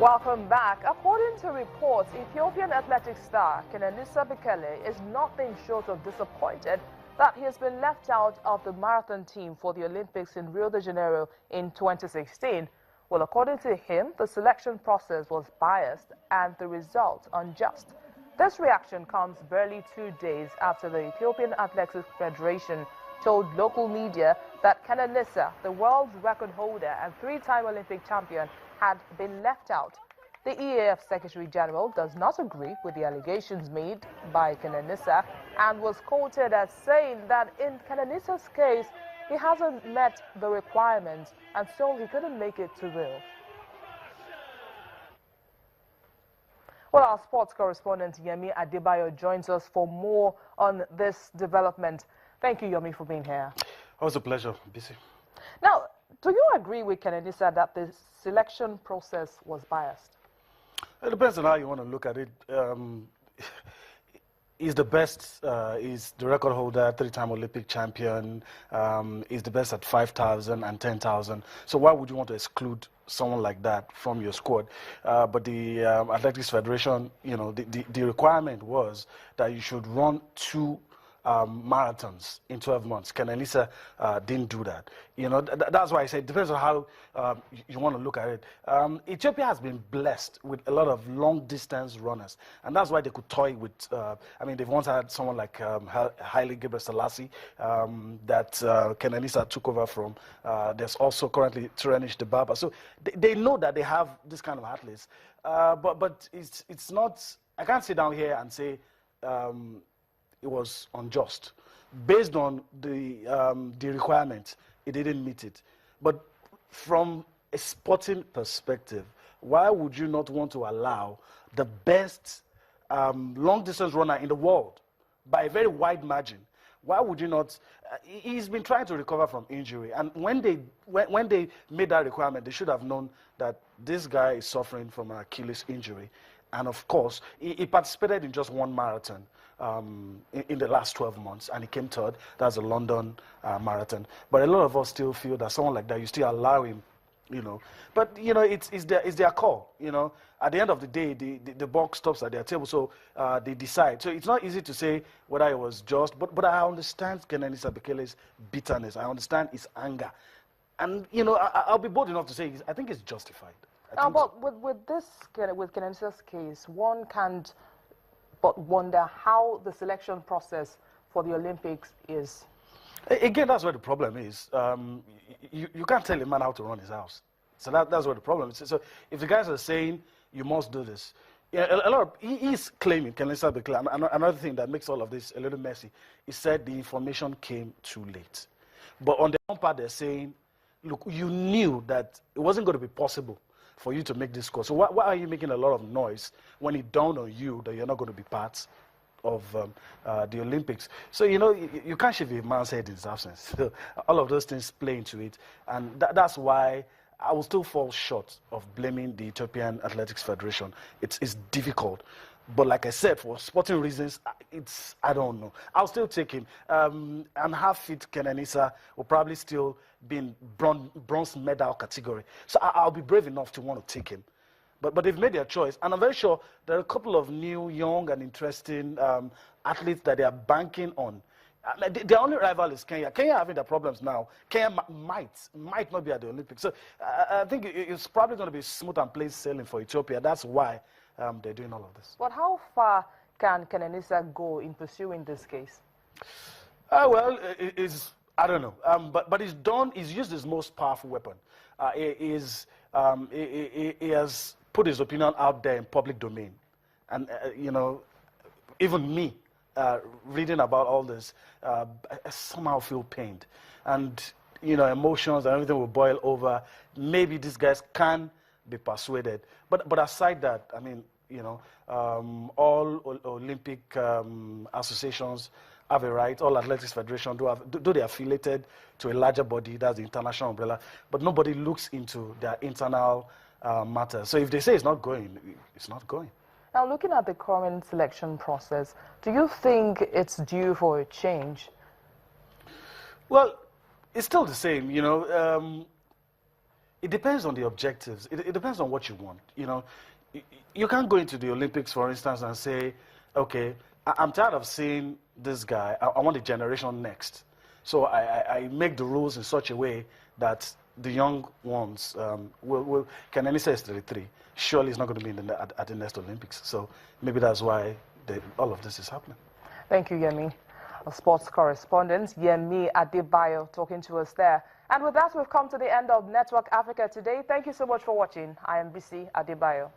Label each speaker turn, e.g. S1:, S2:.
S1: Welcome back. According to reports, Ethiopian athletic star Kenenisa Bekele is nothing short of disappointed that he has been left out of the marathon team for the Olympics in Rio de Janeiro in 2016. Well, according to him, the selection process was biased and the result unjust. This reaction comes barely 2 days after the Ethiopian Athletics Federation told local media that Kenenisa, the world's record holder and three-time Olympic champion, had been left out. The EAF Secretary General does not agree with the allegations made by Kenenisa and was quoted as saying that in Kenenisa's case, he hasn't met the requirements and so he couldn't make it to Rio. Well, our sports correspondent Yemi Adebayo joins us for more on this development. Thank you, Yomi, for being here.
S2: It was a pleasure, BC.
S1: Now, do you agree with Kenenisa that the selection process was biased?
S2: It depends on how you want to look at it. He's the best, he's the record holder, three-time Olympic champion, he's the best at 5,000 and 10,000. So why would you want to exclude someone like that from your squad? But the Athletics Federation, you know, the requirement was that you should run two marathons in 12 months. Kenenisa didn't do that. You know, that's why I say it depends on how you want to look at it. Ethiopia has been blessed with a lot of long-distance runners, and that's why they could toy with, I mean, they've once had someone like Haile Gebrselassie that Kenenisa took over from. There's also currently Tirenish Debaba. So they know that they have this kind of athletes, but it's not, I can't sit down here and say, it was unjust. Based on the requirement, it didn't meet it. But from a sporting perspective, why would you not want to allow the best long-distance runner in the world by a very wide margin? Why would you not? He's been trying to recover from injury, and when they made that requirement, they should have known that this guy is suffering from an Achilles injury. And of course, he participated in just one marathon in the last 12 months, and he came third. That's the London marathon. But a lot of us still feel that someone like that, you still allow him, you know. But, you know, it's their call, you know. At the end of the day, the buck stops at their table, so they decide. So it's not easy to say whether it was just, but I understand Kenenisa Bekele's bitterness. I understand his anger. And, you know, I'll be bold enough to say I think it's justified.
S1: But with Kenenisa's case, one can't but wonder how the selection process for the Olympics is.
S2: Again, that's where the problem is. You can't tell a man how to run his house. So that's where the problem is. So if the guys are saying, you must do this, yeah, a lot of, he is claiming, Kenenisa Bekele, another thing that makes all of this a little messy, he said the information came too late. But on the one part, they're saying, look, you knew that it wasn't going to be possible for you to make this score. So why are you making a lot of noise when it dawned on you that you're not going to be part of the Olympics? So, you know, you can't shave a man's head in his absence. So all of those things play into it. And that's why I will still fall short of blaming the Ethiopian Athletics Federation. It's difficult. But like I said, for sporting reasons, I don't know. I'll still take him. And half-fit Kenenisa will probably still be in bronze medal category. So I'll be brave enough to want to take him. But they've made their choice. And I'm very sure there are a couple of new, young, and interesting athletes that they are banking on. The only rival is Kenya. Kenya having their problems now. Kenya might not be at the Olympics. So I think it's probably going to be smooth and plain sailing for Ethiopia. That's why they're doing all of this.
S1: But how far can Kenenisa go in pursuing this case?
S2: Well, I don't know. But he's used his most powerful weapon. He has put his opinion out there in public domain. And, you know, even me, reading about all this, I somehow feel pained. And, you know, emotions and everything will boil over. Maybe these guys can be persuaded. But aside that, I mean, you know, all Olympic associations have a right, all athletics federations do they affiliated to a larger body, that's the international umbrella, but nobody looks into their internal matters. So if they say it's not going, it's not going.
S1: Now, looking at the current selection process, do you think it's due for a change?
S2: Well, it's still the same, you know. It depends on the objectives. It depends on what you want. You know, you can't go into the Olympics, for instance, and say, okay, I'm tired of seeing this guy. I want a generation next. So I make the rules in such a way that the young ones can only say 33. Surely it's not going to be at the next Olympics. So maybe that's why all of this is happening.
S1: Thank you, Yemi. A sports correspondent, Yemi Adebayo, talking to us there. And with that, we've come to the end of Network Africa today. Thank you so much for watching. I am BC Adebayo.